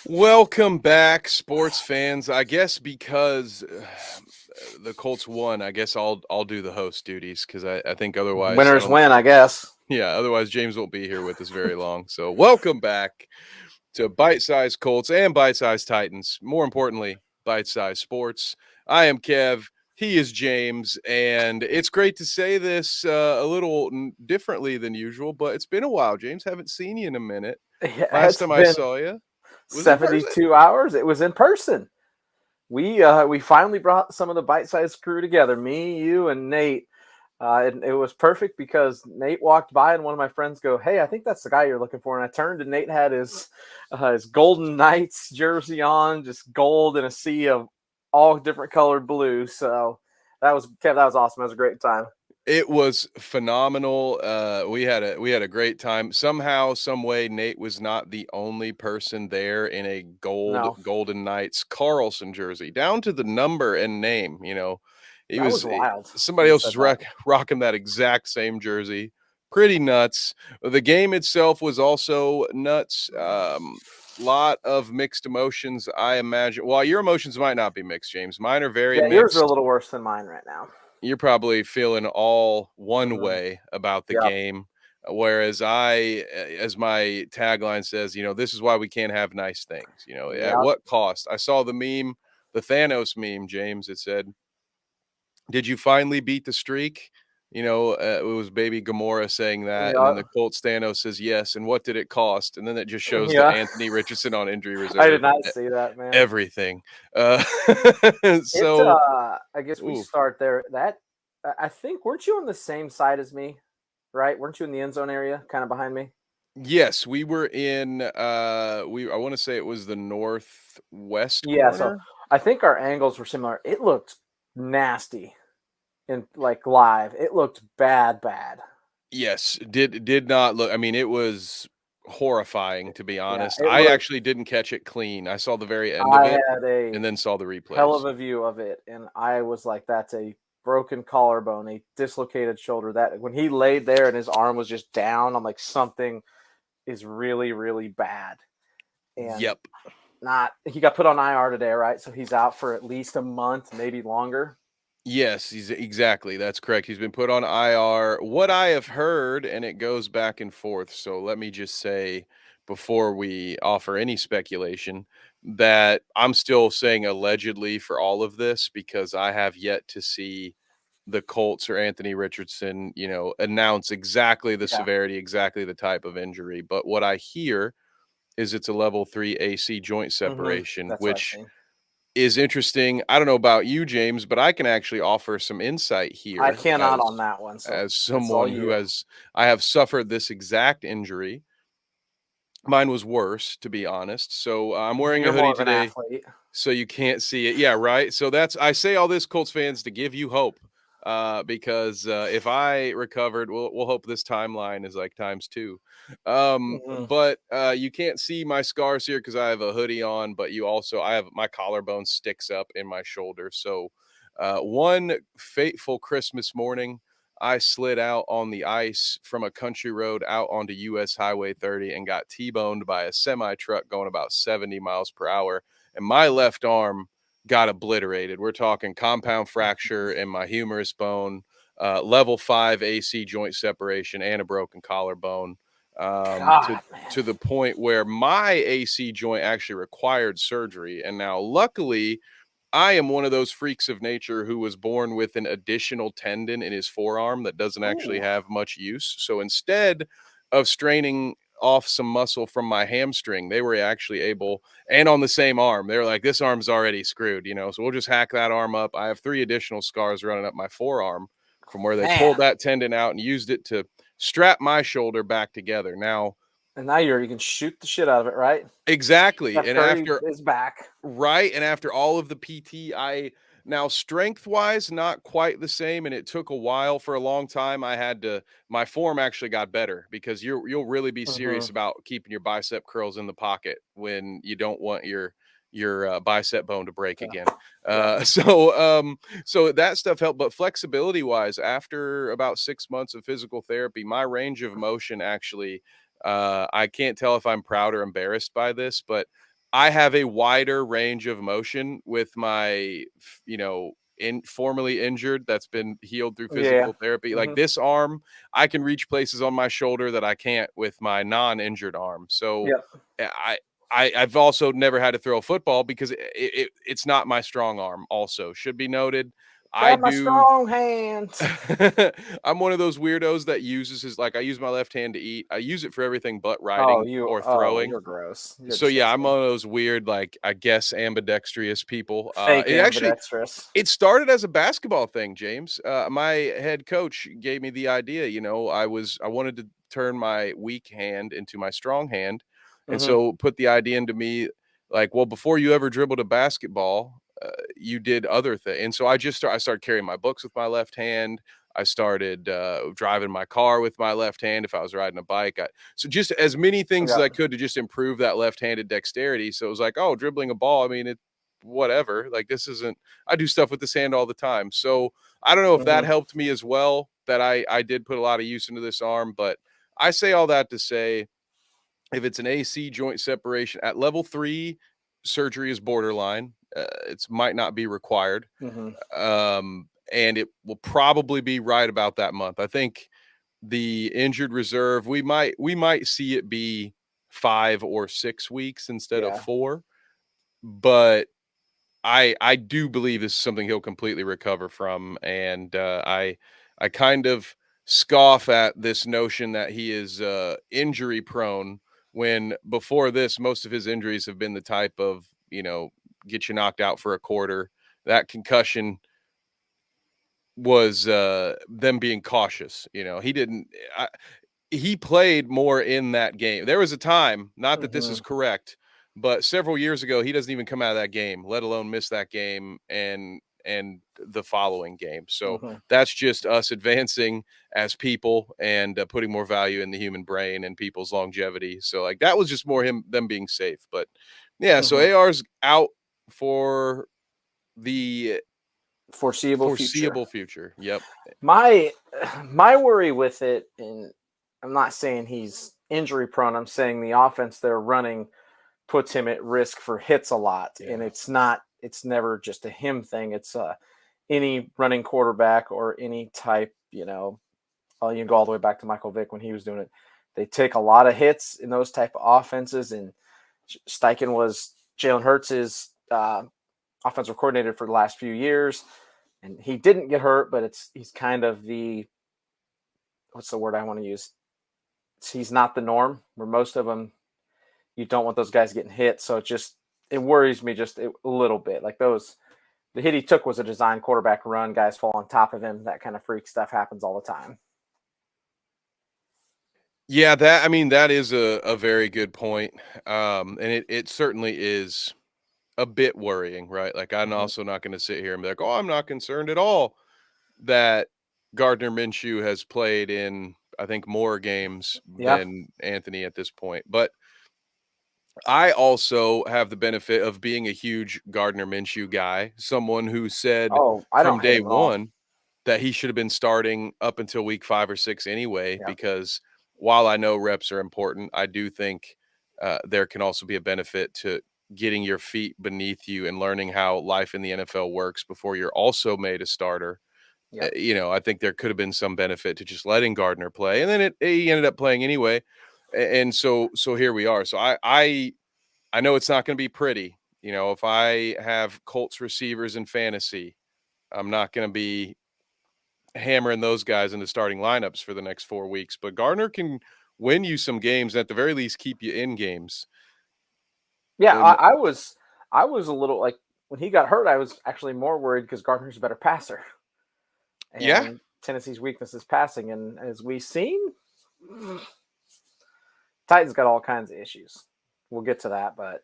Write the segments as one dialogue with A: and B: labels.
A: Welcome back, sports fans. I guess because the Colts won, I guess I'll do the host duties because I think otherwise
B: Winners win, I guess.
A: Yeah, otherwise James won't be here with us very long. So welcome back to Bite-Sized Colts and Bite-Sized Titans. More importantly, Bite-Sized Sports. I am Kev. He is James, and it's great to say this a little differently than usual, but it's been a while, James. Haven't seen you in a minute.
B: Yeah,
A: Last
B: it's
A: time I
B: been
A: saw you was in person.
B: 72 hours. It was in person. We finally brought some of the bite-sized crew together. Me, you, and Nate. It was perfect because Nate walked by and one of my friends go, "Hey, I think that's the guy you're looking for." And I turned and Nate had his Golden Knights jersey on, just gold in a sea of all different colored blue. So that was awesome. It was a great time.
A: It was phenomenal. We had a great time. Somehow, some way, Nate was not the only person there in a Golden Knights Carlson jersey, down to the number and name.
B: That was wild.
A: Somebody else was rocking that exact same jersey. Pretty nuts. The game itself was also nuts. Lot of mixed emotions, I imagine. Well, your emotions might not be mixed, James. Mine are very mixed.
B: Yours are a little worse than mine right now.
A: You're probably feeling all one way about the game, whereas as my tagline says, this is why we can't have nice things. At what cost? I saw the meme, the Thanos meme, James. It said, "Did you finally beat the streak?" It was baby Gamora saying that, and then the Colts Thanos says yes. And what did it cost? And then it just shows the Anthony Richardson on injury reserve.
B: I did not see that, man.
A: Everything.
B: So I guess we start there. I think, weren't you on the same side as me? Right? Weren't you in the end zone area, kind of behind me?
A: Yes, we were in. I want to say it was the northwest corner.
B: Yeah, so I think our angles were similar. It looked nasty. In live, it looked bad.
A: Yes, did not look. I mean, it was horrifying, to be honest. I actually didn't catch it clean. I saw the very end of it, and then saw the replays.
B: Hell of a view of it, and I was like, "That's a broken collarbone, a dislocated shoulder." That when he laid there and his arm was just down, I'm like, something is really, really bad. And he got put on IR today, right? So he's out for at least a month, maybe longer.
A: Yes, exactly. That's correct. He's been put on IR. What I have heard, and it goes back and forth. So let me just say, before we offer any speculation, that I'm still saying allegedly for all of this because I have yet to see the Colts or Anthony Richardson, announce exactly the severity, exactly the type of injury. But what I hear is it's a level 3 AC joint separation, which is interesting. I don't know about you, James, but I can actually offer some insight here.
B: I cannot on that one. So
A: as someone who I have suffered this exact injury. Mine was worse, to be honest. So I'm wearing a hoodie today, so you can't see it. Yeah, right. So I say all this, Colts fans, to give you hope. Because if I recovered, we'll hope this timeline is like ×2. But you can't see my scars here because I have a hoodie on, but I have my collarbone sticks up in my shoulder. So one fateful Christmas morning, I slid out on the ice from a country road out onto US Highway 30 and got T-boned by a semi truck going about 70 miles per hour. And my left arm got obliterated. We're talking compound fracture in my humerus bone, level 5 AC joint separation, and a broken collarbone. To the point where my AC joint actually required surgery. And now, luckily, I am one of those freaks of nature who was born with an additional tendon in his forearm that doesn't actually have much use. So instead of straining off some muscle from my hamstring, they were actually able, and on the same arm, they were like, this arm's already screwed, so we'll just hack that arm up. I have 3 additional scars running up my forearm from where they pulled that tendon out and used it to strap my shoulder back together.
B: And now you can shoot the shit out of it, right?
A: Exactly. And after
B: his back,
A: right, and after all of the PT, now strength-wise, not quite the same, and it took a while. For a long time, my form actually got better because you'll really be serious about keeping your bicep curls in the pocket when you don't want your your bicep bone to break again.
B: Yeah.
A: So that stuff helped. But flexibility wise, after about 6 months of physical therapy, my range of motion actually, I can't tell if I'm proud or embarrassed by this, but I have a wider range of motion with my, formerly injured that's been healed through
B: Yeah.
A: physical therapy. Like
B: Hmm.
A: this arm, I can reach places on my shoulder that I can't with my non-injured arm. So
B: Yep.
A: I've also never had to throw a football because it's not my strong arm. Also, should be noted, I
B: Grab my
A: do.
B: strong hands.
A: I'm one of those weirdos that uses I use my left hand to eat. I use it for everything but
B: Oh,
A: riding or
B: oh,
A: throwing.
B: you're gross. You're
A: So yeah, I'm
B: disgusting.
A: one of those weird, like I guess ambidextrous people.
B: Fake
A: It actually
B: ambidextrous.
A: it started as a basketball thing, James. My head coach gave me the idea. I wanted to turn my weak hand into my strong hand, and
B: Hmm.
A: so put the idea into me like, well, before you ever dribbled a basketball, you did other things. And so I started carrying my books with my left hand. I started driving my car with my left hand if I was riding a bike. So just as many things as I
B: Yep.
A: could to just improve that left-handed dexterity. So it was like, oh, dribbling a ball. I mean, it whatever. Like this isn't. I do stuff with this hand all the time. So I don't know if that
B: Hmm.
A: helped me as well. That I did put a lot of use into this arm, but I say all that to say, if it's an AC joint separation at level 3, surgery is borderline. It might not be required,
B: Hmm.
A: and it will probably be right about that month. I think the injured reserve, we might see it be 5 or 6 weeks instead of
B: Yeah.
A: 4, but I do believe this is something he'll completely recover from, and I kind of scoff at this notion that he is injury prone when before this most of his injuries have been the type of get you knocked out for a quarter. That concussion was them being cautious. He didn't. He played more in that game. There was a time, not that this
B: Hmm.
A: is correct, but several years ago, he doesn't even come out of that game, let alone miss that game and the following game. So
B: Hmm.
A: that's just us advancing as people and putting more value in the human brain and people's longevity. So like that was just more them being safe. But yeah, so
B: Hmm.
A: AR's out for the
B: Foreseeable future.
A: foreseeable future. Yep.
B: My my worry with it, and I'm not saying he's injury prone. I'm saying the offense they're running puts him at risk for hits a lot, and
A: Yeah.
B: it's not. It's never just a him thing. It's any running quarterback or any type. You can go all the way back to Michael Vick when he was doing it. They take a lot of hits in those type of offenses, and Steichen was Jalen Hurts' offensive coordinator for the last few years, and he didn't get hurt, but he's kind of the what's the word I want to use? He's not the norm. Where most of them, you don't want those guys getting hit, so it worries me just a little bit. Like the hit he took was a design quarterback run. Guys fall on top of him. That kind of freak stuff happens all the time.
A: Yeah, that is a very good point. And it certainly is a bit worrying, right? Like I'm
B: Mm-hmm.
A: also not going to sit here and be like, "Oh, I'm not concerned at all that Gardner Minshew has played in I think more games
B: Yeah.
A: than Anthony at this point." But I also have the benefit of being a huge Gardner Minshew guy, someone who said
B: Oh, I
A: from
B: don't hate
A: day
B: him at all.
A: one that he should have been starting up until week 5 or 6 anyway,
B: Yeah.
A: because while I know reps are important, I do think there can also be a benefit to getting your feet beneath you and learning how life in the NFL works before you're also made a starter.
B: Yep.
A: I think there could have been some benefit to just letting Gardner play, and then he ended up playing anyway, and so here we are. So I know it's not going to be pretty. If I have Colts receivers in fantasy, I'm not going to be hammering those guys into starting lineups for the next 4 weeks, but Gardner can win you some games, at the very least keep you in games.
B: Yeah,
A: And
B: I was a little like when he got hurt, I was actually more worried because Gardner's a better passer,
A: yeah,
B: and Tennessee's weakness is passing. And as we've seen, Titans got all kinds of issues. We'll get to that, but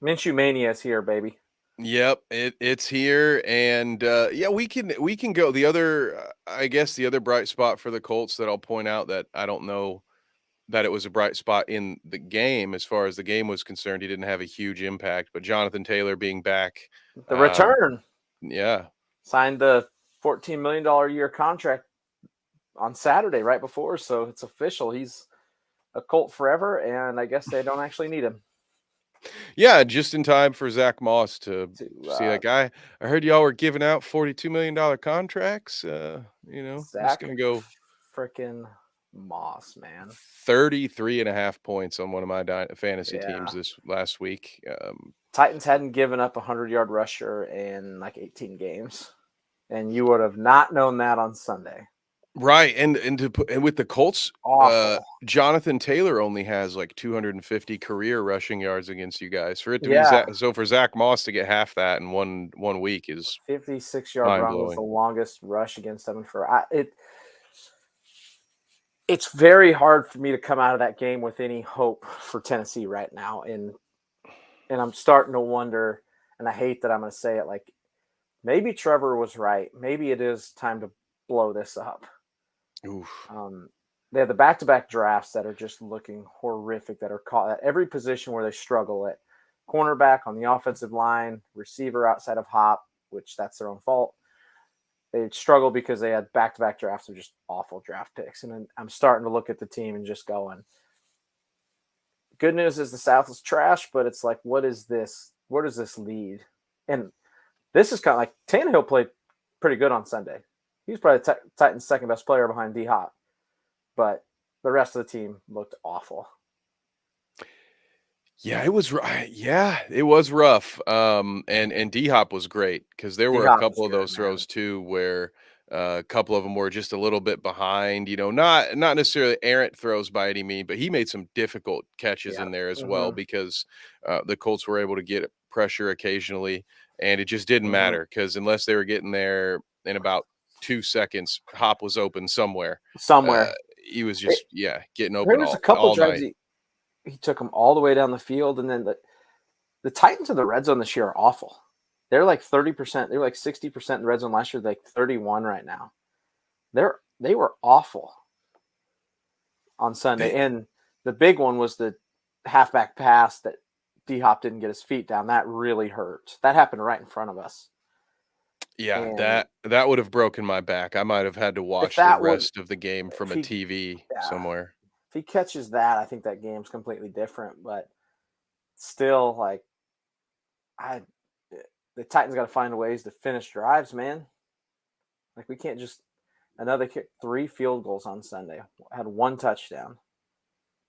B: Minshew mania is here, baby.
A: yep, it's here, and yeah, we can go the other. I guess the other bright spot for the Colts that I'll point out that I don't know that it was a bright spot in the game. As far as the game was concerned, he didn't have a huge impact, but Jonathan Taylor being back,
B: The return.
A: Yeah.
B: Signed the $14 million a year contract on Saturday right before, so it's official. He's a Colt forever, and I guess they don't actually need him.
A: Yeah, just in time for Zach Moss to see that guy. I heard y'all were giving out $42 million contracts.
B: Zach
A: going to go
B: freaking Moss, man.
A: 33.5 points on one of my fantasy teams this last week.
B: Titans hadn't given up a 100-yard rusher in like 18 games, and you would have not known that on Sunday.
A: Right, and with the Colts, Jonathan Taylor only has like 250 career rushing yards against you guys. For it to be for Zach Moss to get half that in one week is
B: 56-yard run was the longest rush against them it's very hard for me to come out of that game with any hope for Tennessee right now, and I'm starting to wonder, and I hate that I'm going to say it, like maybe Trevor was right. Maybe it is time to blow this up.
A: Oof.
B: They have the back-to-back drafts that are just looking horrific, that are caught at every position where they struggle at cornerback, on the offensive line, receiver outside of Hop, which that's their own fault. They struggle because they had back-to-back drafts of just awful draft picks. And then I'm starting to look at the team and just going, good news is the South is trash, but it's like, what is this? Where does this lead? And this is kind of like Tannehill played pretty good on Sunday. He's probably Titans' second best player behind D Hop, but the rest of the team looked awful.
A: Yeah, it was. Yeah, it was rough. And D Hop was great because there were a couple of those throws too where a couple of them were just a little bit behind. Not necessarily errant throws by any means, but he made some difficult catches in there as well because the Colts were able to get pressure occasionally, and it just didn't matter because unless they were getting there in about 2 seconds, Hop was open somewhere. He was just getting open.
B: There was a couple drives he took them all the way down the field, and then the Titans in the red zone this year are awful. They're like 30%. They were like 60% in the red zone last year. They're like 31 right now. They were awful on Sunday, and the big one was the halfback pass that D Hop didn't get his feet down. That really hurt. That happened right in front of us.
A: Yeah, and that would have broken my back. I might have had to watch the rest of the game from a TV somewhere.
B: If he catches that, I think that game's completely different. But still, like, the Titans got to find ways to finish drives, man. Like, we can't just another kick 3 field goals on Sunday. Had 1 touchdown.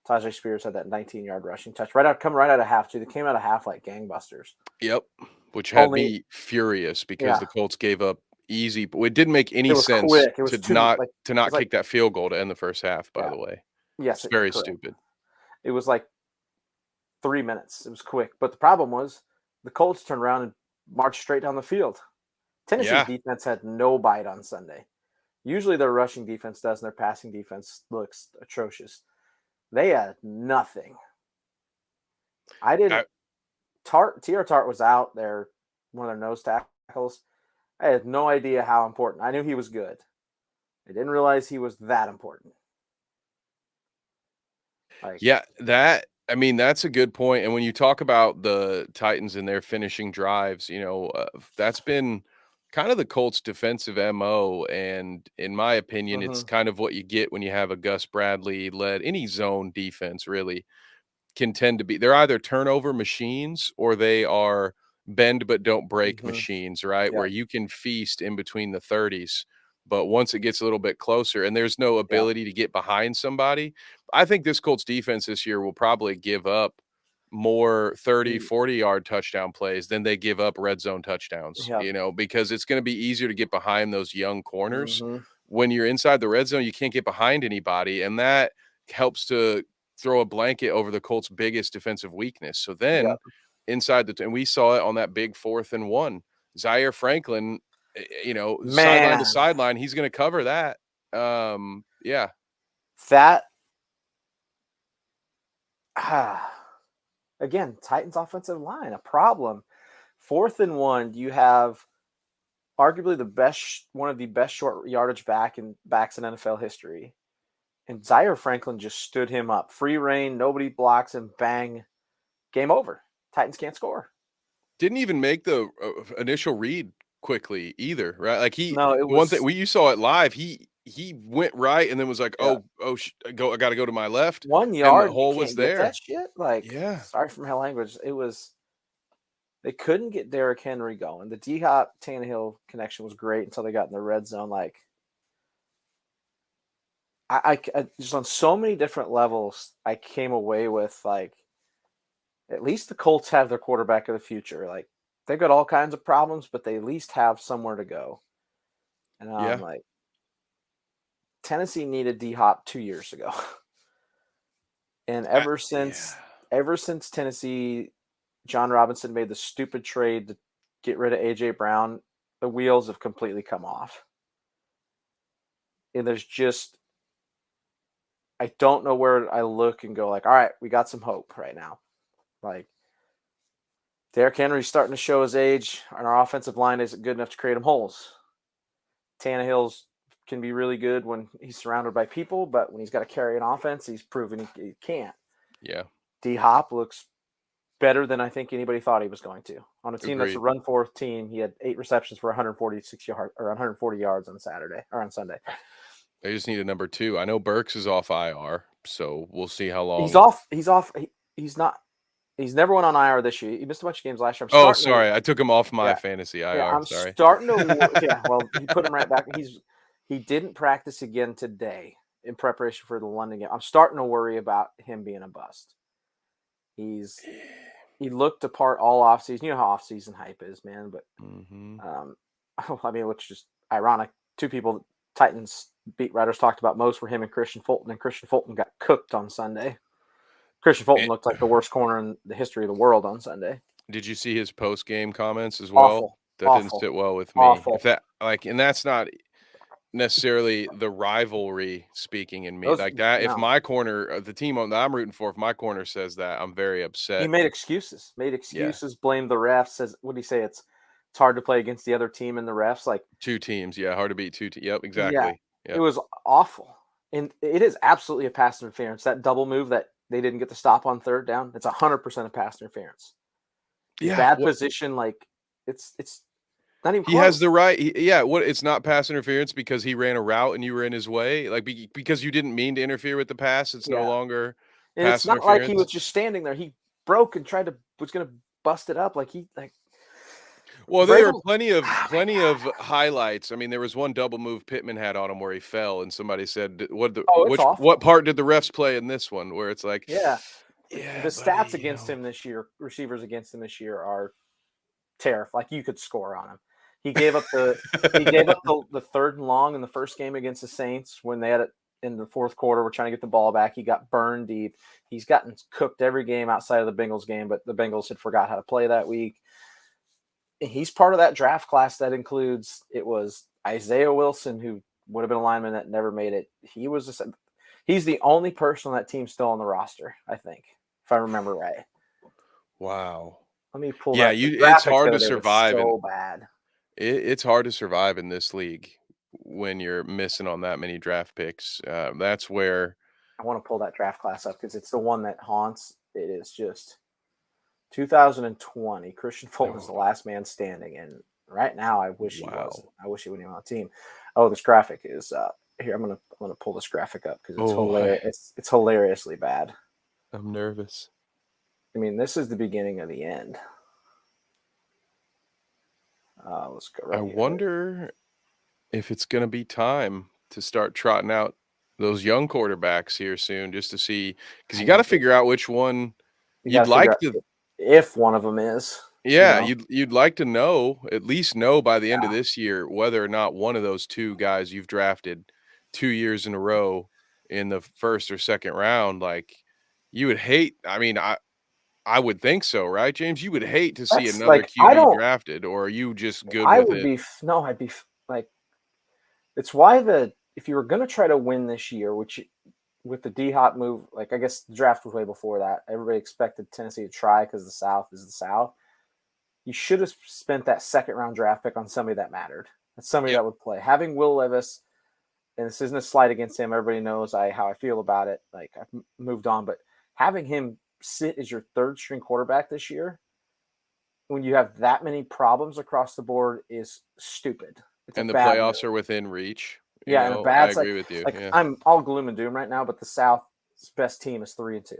B: Tajay Spears had that 19-yard rushing touch coming right out of half too. They came out of half like gangbusters.
A: Yep, which had me furious because the Colts gave up easy. It didn't make any sense to not kick that field goal to end the first half. By the way,
B: yes,
A: it's very stupid.
B: It was like 3 minutes. It was quick, but the problem was the Colts turned around and marched straight down the field. Tennessee's defense had no bite on Sunday. Usually their rushing defense does, and their passing defense looks atrocious. They had nothing. I didn't. T.R. Tart was out there, one of their nose tackles. I had no idea how important. I knew he was good. I didn't realize he was that important.
A: That's a good point. And when you talk about the Titans and their finishing drives, that's been kind of the Colts' defensive MO. And in my opinion, it's kind of what you get when you have a Gus Bradley led any zone defense really can tend to be. They're either turnover machines or they are bend but don't break machines, right? Where you can feast in between the 30s. But once it gets a little bit closer and there's no ability to get behind somebody, I think this Colts defense this year will probably give up more 30, 40-yard touchdown plays than they give up red zone touchdowns, because it's going to be easier to get behind those young corners. When you're inside the red zone, you can't get behind anybody, and that helps to throw a blanket over the Colts' biggest defensive weakness. So then inside and we saw it on that big 4th and 1. Zaire Franklin, sideline to sideline, he's going to cover that.
B: That again, Titans offensive line, a problem. 4th and 1, you have arguably one of the best short yardage backs in NFL history. And Zaire Franklin just stood him up. Free reign, nobody blocks him, bang, game over. Titans can't score.
A: Didn't even make the initial read quickly either, right? Like
B: No, it
A: one
B: was
A: thing you saw it live, he went right and then was like,
B: yeah.
A: I got to go to my left.
B: 1
A: And the
B: yard, you
A: hole was
B: can't get that
A: there.
B: shit. Like,
A: Yeah.
B: sorry for my language. It was they couldn't get Derrick Henry going. The D-Hop Tannehill connection was great until they got in the red zone. Like, I just on so many different levels, I came away with like, at least the Colts have their quarterback of the future. Like, they've got all kinds of problems, but they at least have somewhere to go. And I'm
A: Yeah.
B: like, Tennessee needed D-Hop 2 years ago. And ever since Tennessee, John Robinson made the stupid trade to get rid of A.J. Brown, the wheels have completely come off. And there's just, I don't know where I look and go like, all right, we got some hope right now. Like, Derrick Henry's starting to show his age, and our offensive line isn't good enough to create him holes. Tannehill's can be really good when he's surrounded by people, but when he's got to carry an offense, he's proven he can't.
A: Yeah.
B: D-Hop looks better than I think anybody thought he was going to. On a team that's a run fourth team, he had 8 receptions for 146 yards or 140 yards on Saturday or on Sunday.
A: They just need a number 2. I know Burks is off IR, so we'll see how long.
B: He's off. He's not. He's never went on IR this year. He missed a bunch of games last year.
A: Sorry. I took him off my fantasy IR.
B: Yeah, I'm
A: sorry.
B: starting to. Yeah, well, he put him right back. He didn't practice again today in preparation for the London game. I'm starting to worry about him being a bust. He looked apart all offseason. You know how offseason hype is, man. But I mean, which is just ironic. 2 people Titans beat writers talked about most were him and Christian Fulton, and Christian Fulton got cooked on Sunday. Christian Fulton looked like the worst corner in the history of the world on Sunday.
A: Did you see his post-game comments as well? That didn't sit well with me.
B: Awful.
A: If that and that's not necessarily the rivalry speaking in me. Like that, if my corner, the team that I'm rooting for, if my corner says that, I'm very upset.
B: He made excuses. Blamed the refs. Says, what did he say? It's hard to play against the other team and the refs. Like
A: 2 teams, hard to beat 2 teams. Yep, exactly.
B: Yeah, It was awful. And it is absolutely a pass interference. That double move that they didn't get to stop on 3rd down, it's 100% a pass interference. Yeah. Bad position, like it's not even close.
A: He has the right. It's not pass interference because he ran a route and you were in his way. Like because you didn't mean to interfere with the pass. It's no longer
B: and
A: pass
B: it's not
A: interference.
B: like he was just standing there. He broke and was going to bust it up.
A: Well, there are plenty of highlights. I mean, there was one double move Pittman had on him where he fell, and somebody said, "What part did the refs play in this one?" Where it's like,
B: the stats against him this year, receivers against him this year are terrible. Like you could score on him. He gave up the 3rd and long in the first game against the Saints when they had it in the 4th quarter. We're trying to get the ball back. He got burned deep. He's gotten cooked every game outside of the Bengals game, but the Bengals had forgot how to play that week. He's part of that draft class that includes, it was Isaiah Wilson, who would have been a lineman that never made it. He's the only person on that team still on the roster, I think, if I remember right.
A: Wow.
B: Let me pull
A: that. It's hard to survive.
B: So bad.
A: It's hard to survive in this league when you're missing on that many draft picks. That's where
B: I want to pull that draft class up because it's the one that haunts. It is just 2020. Christian Fulton is the last man standing, and right now, I wish he wasn't. I wish he wouldn't be on the team. Oh, this graphic is here. I'm gonna pull this graphic up because it's hilarious. It's hilariously bad.
A: I'm nervous.
B: I mean, this is the beginning of the end. Let's go right
A: I
B: here.
A: wonder if it's going to be time to start trotting out those young quarterbacks here soon, just to see, because you got to figure out which one you'd like to.
B: If one of them is.
A: Yeah, you'd like to at least know by the end of this year whether or not one of those 2 guys you've drafted 2 years in a row in the 1st or 2nd round. Like you would hate. I mean, I would think so, right, James? You would hate to see another QB drafted, or are you just good with it?
B: I'd be like, it's why if you were going to try to win this year, which with the D-Hop move, like I guess the draft was way before that. Everybody expected Tennessee to try because the South is the South. You should have spent that 2nd round draft pick on somebody that mattered. That's somebody that would play. Having Will Levis and this isn't a slight against him. Everybody knows how I feel about it. Like, I've moved on, but having him sit as your third string quarterback this year, when you have that many problems across the board, is stupid. It's
A: and
B: a
A: the
B: bad
A: playoffs
B: move.
A: are within reach.
B: Yeah, and a
A: I
B: bad
A: agree with you.
B: like
A: Yeah.
B: I'm all gloom and doom right now, but the South's best team is 3-2.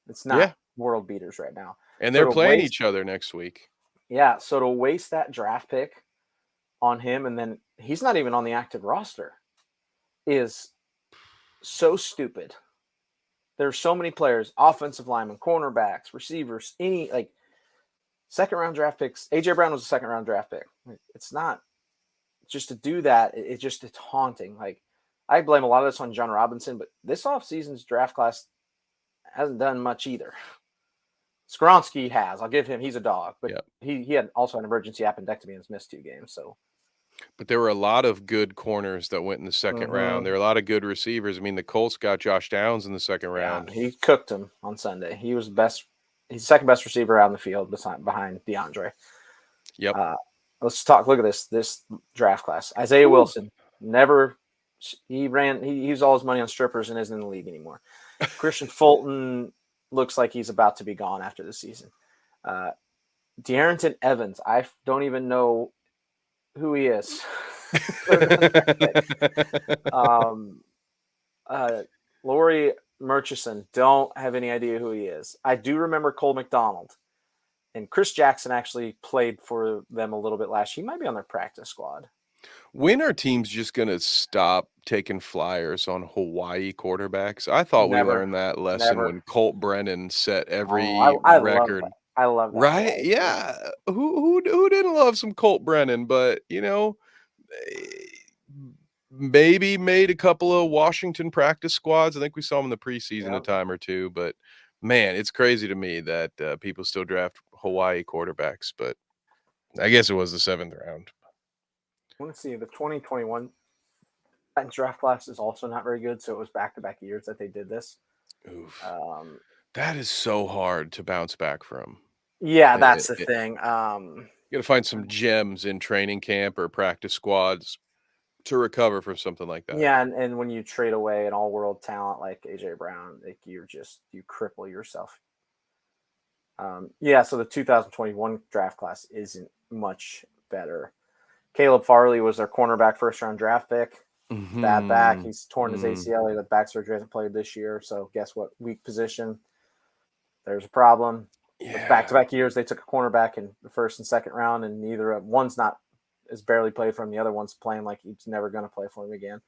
B: It's not world beaters right now.
A: And
B: So
A: they're
B: to
A: playing
B: waste,
A: each other next week.
B: yeah, so to waste that draft pick on him, and then he's not even on the active roster, is so stupid. There's so many players, offensive linemen, cornerbacks, receivers, any like second round draft picks. AJ Brown was a second round draft pick. It's not just to do that. It's haunting. Like, I blame a lot of this on John Robinson, but this offseason's draft class hasn't done much either. Skoronski has. I'll give him. He's a dog, but he had also an emergency appendectomy and has missed 2 games. So,
A: but there were a lot of good corners that went in the second round. There were a lot of good receivers. I mean, the Colts got Josh Downs in the second round.
B: He cooked him on Sunday. He was best. He's second best receiver out in the field behind DeAndre.
A: Yep.
B: Let's talk. Look at this draft class. Isaiah Wilson never. He used all his money on strippers and isn't in the league anymore. Christian Fulton looks like he's about to be gone after the season. De'Aaron Evans, I don't even know who he is. Laurie Murchison, don't have any idea who he is. I do remember Cole McDonald. And Chris Jackson actually played for them a little bit last year. He might be on their practice squad.
A: When are teams just going to stop taking flyers on Hawaii quarterbacks? I thought we learned that lesson when Colt Brennan set every record.
B: I love that.
A: Right? Yeah. Who didn't love some Colt Brennan? But, maybe made a couple of Washington practice squads. I think we saw him in the preseason a time or two. But, man, it's crazy to me that people still draft Hawaii quarterbacks. But I guess it was the 7th round.
B: I want to see the 2021 draft class is also not very good. So it was back-to-back years that they did this.
A: Oof. That is so hard to bounce back from.
B: Yeah, that's the thing.
A: You got to find some gems in training camp or practice squads to recover from something like that.
B: Yeah, and when you trade away an all-world talent like AJ Brown, like you cripple yourself. So the 2021 draft class isn't much better. Caleb Farley was their cornerback first-round draft pick. Bad back. He's torn his ACL. He had back surgery, hasn't played this year. So guess what? Weak position. There's a problem. Yeah. Back-to-back years, they took a cornerback in the first and second round, and neither of one's not is barely played for him. The other one's playing like he's never going to play for him again.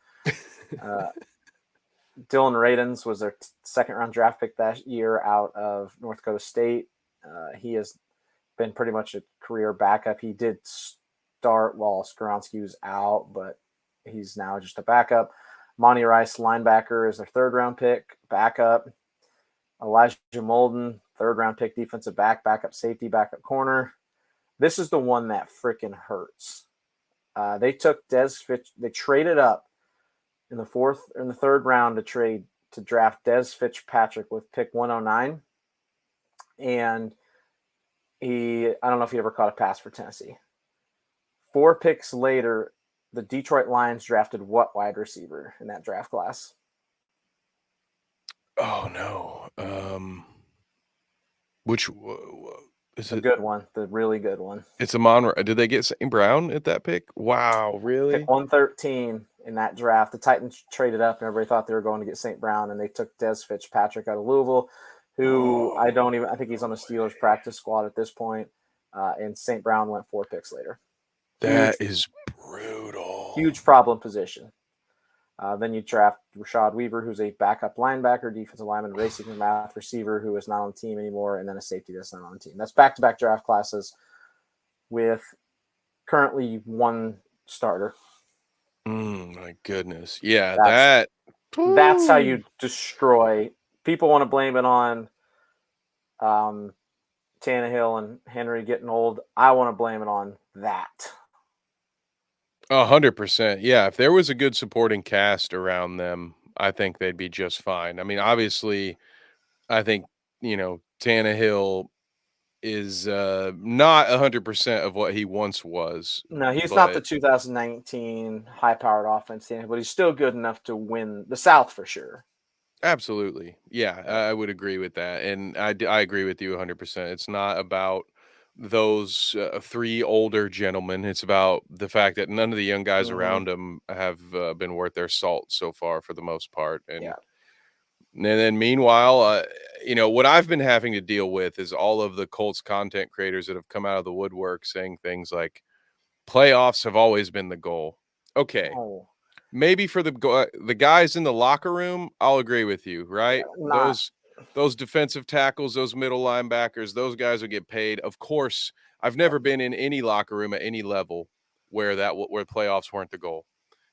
B: Dylan Radins was their second-round draft pick that year out of North Dakota State. He has been pretty much a career backup. He did start while Skoronski was out, but he's now just a backup. Monty Rice, linebacker, is their third-round pick, backup. Elijah Molden, third-round pick, defensive back, backup safety, backup corner. This is the one that freaking hurts. They took they traded up in the third round to draft Des Fitzpatrick with pick 109. And I don't know if he ever caught a pass for Tennessee. 4 picks later, the Detroit Lions drafted what wide receiver in that draft class?
A: Oh no. Which is
B: a good one, the really good one.
A: It's Amon. Did they get St. Brown at that pick? Wow, really?
B: Pick 113 in that draft. The Titans traded up, and everybody thought they were going to get St. Brown, and they took Des Fitzpatrick out of Louisville, who I think he's on the Steelers practice squad at this point. And St. Brown went 4 picks later.
A: That is brutal.
B: Huge problem position. Then you draft Rashad Weaver, who's a backup linebacker, defensive lineman, racing math receiver who is not on the team anymore, and then a safety that's not on the team. That's back-to-back draft classes with currently 1 starter.
A: My goodness. Yeah,
B: that's how you destroy. People want to blame it on Tannehill and Henry getting old. I want to blame it on that.
A: 100%. Yeah, if there was a good supporting cast around them, I think they'd be just fine. I mean, obviously, I think, Tannehill is not 100% of what he once was.
B: No, he's not the
A: But
B: 2019 high-powered offense, but he's still good enough to win the South for sure.
A: absolutely. Yeah, I would agree with that. And I agree with you 100%. It's not about those three older gentlemen. It's about the fact that none of the young guys around him have been worth their salt so far for the most part. And then meanwhile, what I've been having to deal with is all of the Colts content creators that have come out of the woodwork saying things like playoffs have always been the goal. Okay.
B: Oh.
A: Maybe for the guys in the locker room, I'll agree with you, right?
B: Yeah,
A: Those defensive tackles, those middle linebackers, those guys will get paid. Of course, I've never been in any locker room at any level where playoffs weren't the goal.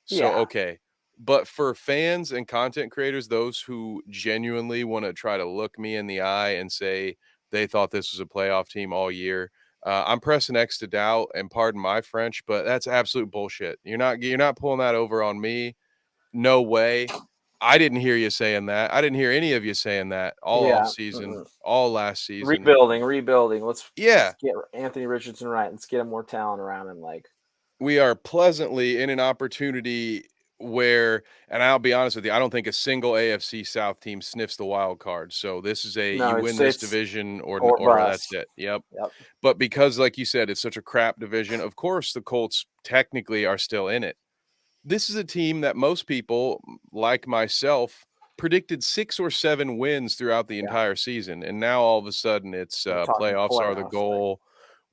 A: So,
B: yeah,
A: okay. But for fans and content creators, those who genuinely want to try to look me in the eye and say they thought this was a playoff team all year, I'm pressing X to doubt, and pardon my French, but that's absolute bullshit. You're not pulling that over on me. No way. I didn't hear you saying that. I didn't hear any of you saying that all off
B: yeah.
A: season, all last season.
B: Rebuilding. Let's
A: Yeah.
B: get Anthony Richardson right. Let's get him more talent around him. Like,
A: We are pleasantly in an opportunity where, and I'll be honest with you, I don't think a single AFC South team sniffs the wild card. So this is you
B: no,
A: win this
B: it's
A: division or that's
B: bust.
A: it. Yep.
B: Yep.
A: But because, like you said, it's such a crap division, of course the Colts technically are still in it. This is a team that most people, like myself, predicted 6 or 7 wins throughout the entire season. And now all of a sudden it's
B: We're talking
A: playoffs are the
B: playoffs,
A: goal.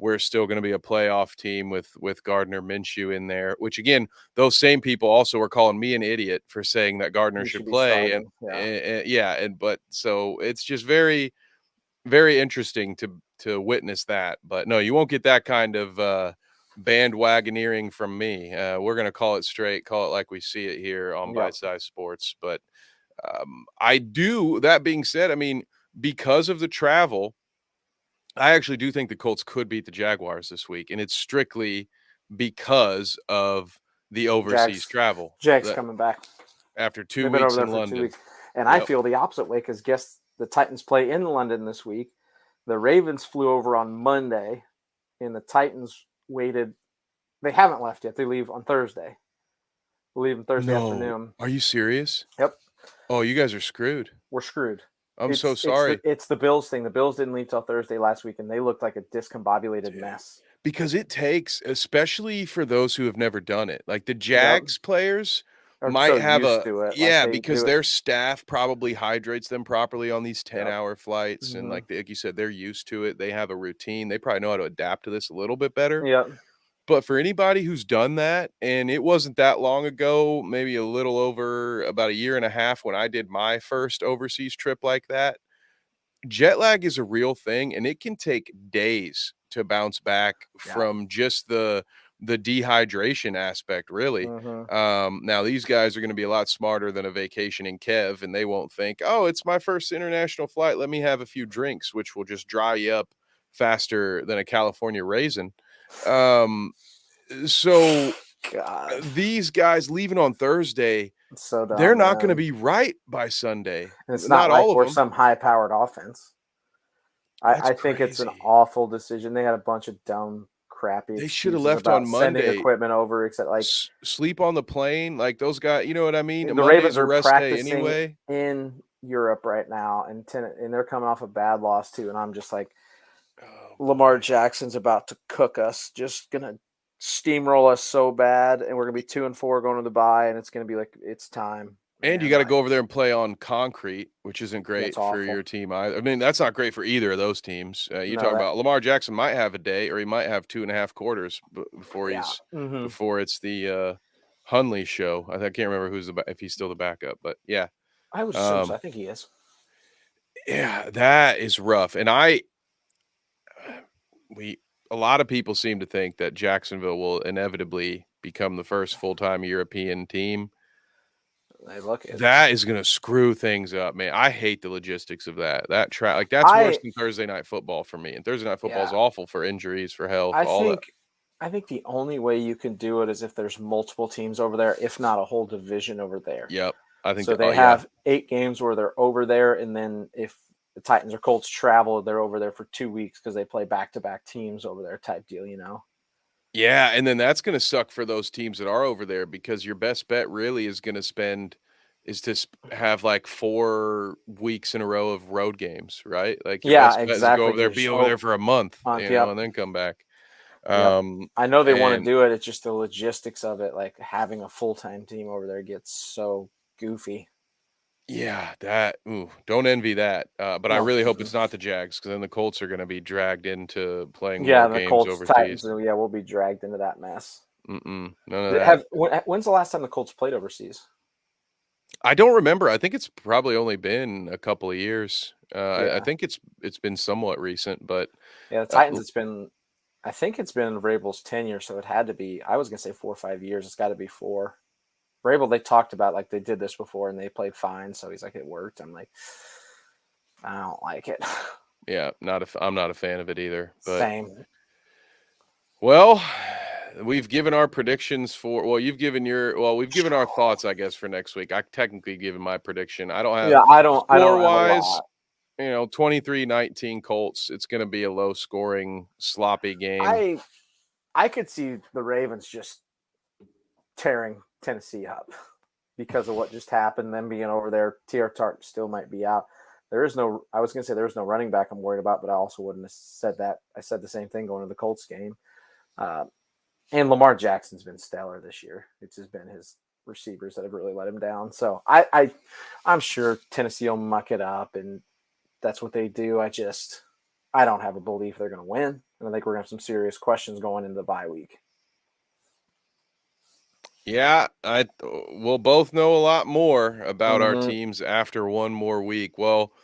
A: We're still going to be a playoff team with Gardner Minshew in there, which again, those same people also were calling me an idiot for saying that Gardner
B: he
A: should
B: should be
A: play.
B: starting.
A: But so it's just very, very interesting to witness that. But no, you won't get that kind of bandwagoneering from me. We're going to call it straight, call it like we see it here on Bite Size Sports. But that being said, I mean, because of the travel, I actually do think the Colts could beat the Jaguars this week, and it's strictly because of the overseas travel.
B: Jags coming back
A: After 2
B: They've been
A: weeks
B: over there
A: in
B: for
A: London.
B: 2 weeks. And I feel the opposite way because guess the Titans play in London this week. The Ravens flew over on Monday, and the Titans waited. They haven't left yet. They leave on Thursday. They leave on Thursday afternoon.
A: Are you serious?
B: Yep.
A: Oh, you guys are screwed.
B: We're screwed.
A: I'm so sorry.
B: It's the Bills thing. The Bills didn't leave till Thursday last week, and they looked like a discombobulated mess.
A: Because it takes, especially for those who have never done it, like the Jags players might have because their staff probably hydrates them properly on these 10-hour flights. And like you said, they're used to it. They have a routine. They probably know how to adapt to this a little bit better.
B: Yeah.
A: But for anybody who's done that, and it wasn't that long ago, maybe a little over about a year and a half when I did my first overseas trip like that, jet lag is a real thing, and it can take days to bounce back from just the dehydration aspect, really. Now these guys are going to be a lot smarter than a vacationing Kev, and they won't think, oh, it's my first international flight, let me have a few drinks, which will just dry you up faster than a California raisin. So these guys leaving on Thursday,
B: so dumb,
A: they're not going to be right by Sunday.
B: And it's not like we're some high-powered offense. I think it's an awful decision. They had a bunch of dumb, crappy.
A: They should have left on Monday.
B: Sending equipment over, except like
A: sleep on the plane. Like those guys, you know what I mean.
B: The Ravens are practicing anyway in Europe right now, and they're coming off a bad loss too. And I'm just like, Lamar Jackson's about to cook us. Just gonna steamroll us so bad, and we're gonna be 2-4 going to the bye, and it's gonna be like it's time.
A: And you got to go over there and play on concrete, which isn't great for your team either. I mean, that's not great for either of those teams. You talk about Lamar Jackson might have a day, or he might have 2.5 quarters before before it's the Hundley show. I can't remember if he's still the backup, but yeah,
B: I would assume so. I think he is.
A: Yeah, that is rough, and a lot of people seem to think that Jacksonville will inevitably become the first full-time European team. That is going to screw things up, man. I hate the logistics of that. That's worse than Thursday night football for me. And Thursday night football is awful for injuries, for health,
B: I think the only way you can do it is if there's multiple teams over there, if not a whole division over there.
A: Yep. I think
B: so. They have 8 games where they're over there, and then if the Titans or Colts travel, they're over there for 2 weeks because they play back-to-back teams over there type deal,
A: Yeah, and then that's gonna suck for those teams that are over there because your best bet really is to have like 4 weeks in a row of road games, right? Like your
B: Yeah,
A: best bet is to go
B: exactly.
A: over there, be over there for a month,
B: Yep.
A: and then come back.
B: Yep. I know they want to
A: And
B: do it. It's just the logistics of it. Like having a full-time team over there gets so goofy.
A: yeah, don't envy that. But I
B: No.
A: really hope it's not the Jags because then the Colts are going to be dragged into playing
B: Yeah,
A: more
B: the
A: games
B: Colts, Titans,
A: overseas.
B: yeah, we'll be dragged into that mess.
A: None of that.
B: When's the last time the Colts played overseas?
A: I don't remember. I think it's probably only been a couple of years. I
B: Yeah.
A: think it's been somewhat recent, but
B: Yeah, the Titans, I think it's been Vrabel's tenure, so it had to be, I was going to say 4 or 5 years. It's got to be 4. Vrabel, they talked about like they did this before and they played fine, so he's like, it worked. I'm like, I don't like it.
A: yeah, I'm not a fan of it either. But
B: Same.
A: well, we've given our predictions we've given our thoughts, I guess, for next week. I technically given my prediction. I don't have
B: I don't have a
A: score-wise,
B: lot.
A: 23-19 Colts. It's going to be a low-scoring, sloppy game.
B: I could see the Ravens just tearing Tennessee up because of what just happened. Them being over there, T.R. Tart still might be out. I was going to say there is no running back I'm worried about, but I also wouldn't have said that. I said the same thing going to the Colts game. And Lamar Jackson's been stellar this year. It's just been his receivers that have really let him down. So I'm sure Tennessee will muck it up, and that's what they do. I don't have a belief they're going to win. And I think we're going to have some serious questions going into the bye week.
A: Yeah, we'll both know a lot more about our teams after one more week. Well,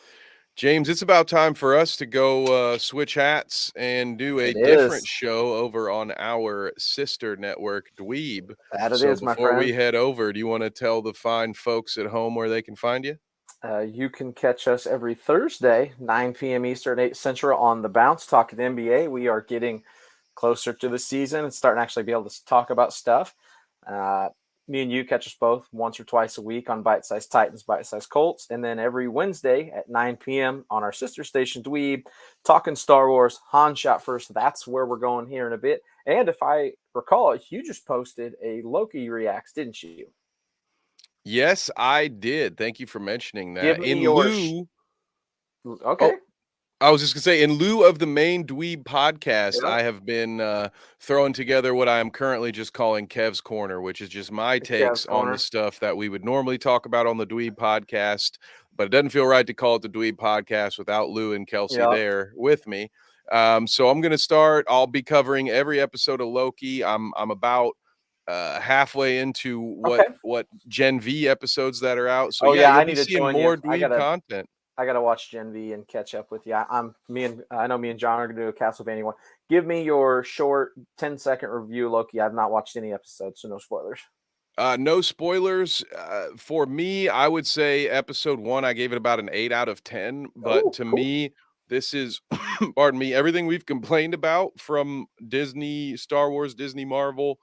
A: James, it's about time for us to go switch hats and do a different show over on our sister network, Dweeb. So
B: My
A: before we
B: friend.
A: head over, do you want to tell the fine folks at home where they can find you?
B: You can catch us every Thursday, 9 p.m. Eastern, 8 Central on The Bounce, talking NBA. We are getting closer to the season and starting to actually be able to talk about stuff. Me and you catch us both once or twice a week on Bite Size Titans, Bite Size Colts. And then every Wednesday at 9 p.m. on our sister station, Dweeb, talking Star Wars, Han Shot First. That's where we're going here in a bit. And if I recall, you just posted a Loki Reacts, didn't you?
A: Yes, I did. Thank you for mentioning that.
B: Give me okay.
A: Oh, I was just going to say, in lieu of the main Dweeb podcast, I have been throwing together what I am currently just calling Kev's Corner, which is just my takes on the stuff that we would normally talk about on the Dweeb podcast, but it doesn't feel right to call it the Dweeb podcast without Lou and Kelsey there with me. So I'm going to start. I'll be covering every episode of Loki. I'm about halfway into what Gen V episodes that are out. So you'll
B: I
A: be
B: need to
A: seeing
B: join
A: more
B: you.
A: Dweeb content.
B: I gotta watch Gen V and catch up with you. I know me and John are gonna do a Castlevania one. Give me your short 10-second review, Loki. I've not watched any episodes, so no spoilers.
A: No spoilers. For me, I would say episode 1, I gave it about an 8 out of 10. But to me, this is, pardon me, everything we've complained about from Disney, Star Wars, Disney, Marvel.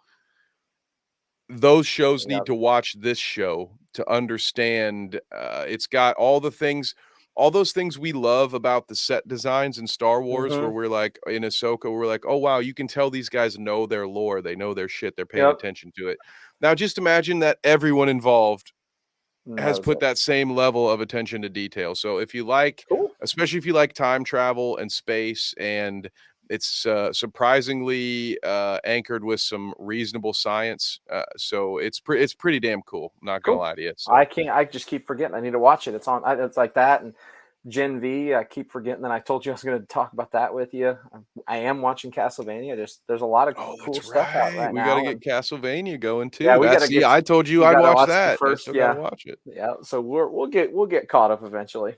A: Those shows need to watch this show to understand. It's got all those things we love about the set designs in Star Wars, where we're like in Ahsoka, we're like, oh wow, you can tell these guys know their lore, they know their shit, they're paying attention to it. Now, just imagine that everyone involved has put that same level of attention to detail. So if you like, especially if you like time travel and space, and it's surprisingly anchored with some reasonable science. So it's pretty damn cool. I'm not gonna lie to you. So.
B: I just keep forgetting. I need to watch it. It's on. It's like that and Gen V. I keep forgetting. Then I told you I was going to talk about that with you. I am watching Castlevania. There's a lot of cool stuff out right now.
A: We got to get Castlevania going too.
B: Yeah, we got to get.
A: I told you I'd watch that.
B: First,
A: I still got to watch it.
B: Yeah. So we'll get caught up eventually.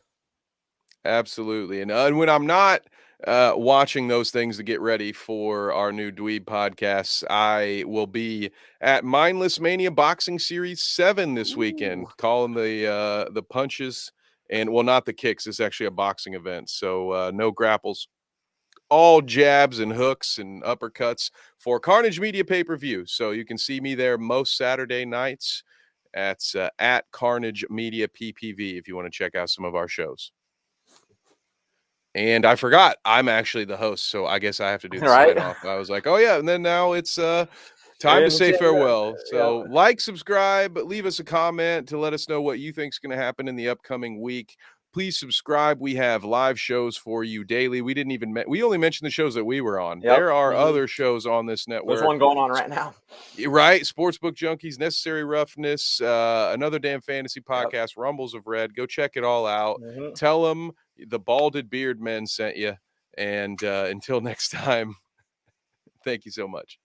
A: Absolutely. And when I'm not watching those things to get ready for our new Dweeb podcasts, I will be at Mindless Mania Boxing Series 7 this weekend, calling the punches and, well, not the kicks. It's actually a boxing event. So no grapples, all jabs and hooks and uppercuts for Carnage Media pay-per-view. So you can see me there most Saturday nights at Carnage Media PPV if you want to check out some of our shows. And I forgot I'm actually the host, so I guess I have to do the
B: Right?
A: sign off. I was like, oh yeah, and then now it's time to say farewell. So like, subscribe, leave us a comment to let us know what you think is going to happen in the upcoming week. Please subscribe. We have live shows for you daily. We didn't even we only mentioned the shows that we were on.
B: Yep.
A: There are other shows on this network.
B: There's one going on right now.
A: Right, Sportsbook Junkies, Necessary Roughness, Another Damn Fantasy Podcast, Rumbles of Red. Go check it all out. Tell them the Balded Beard Men sent you. And until next time, thank you so much.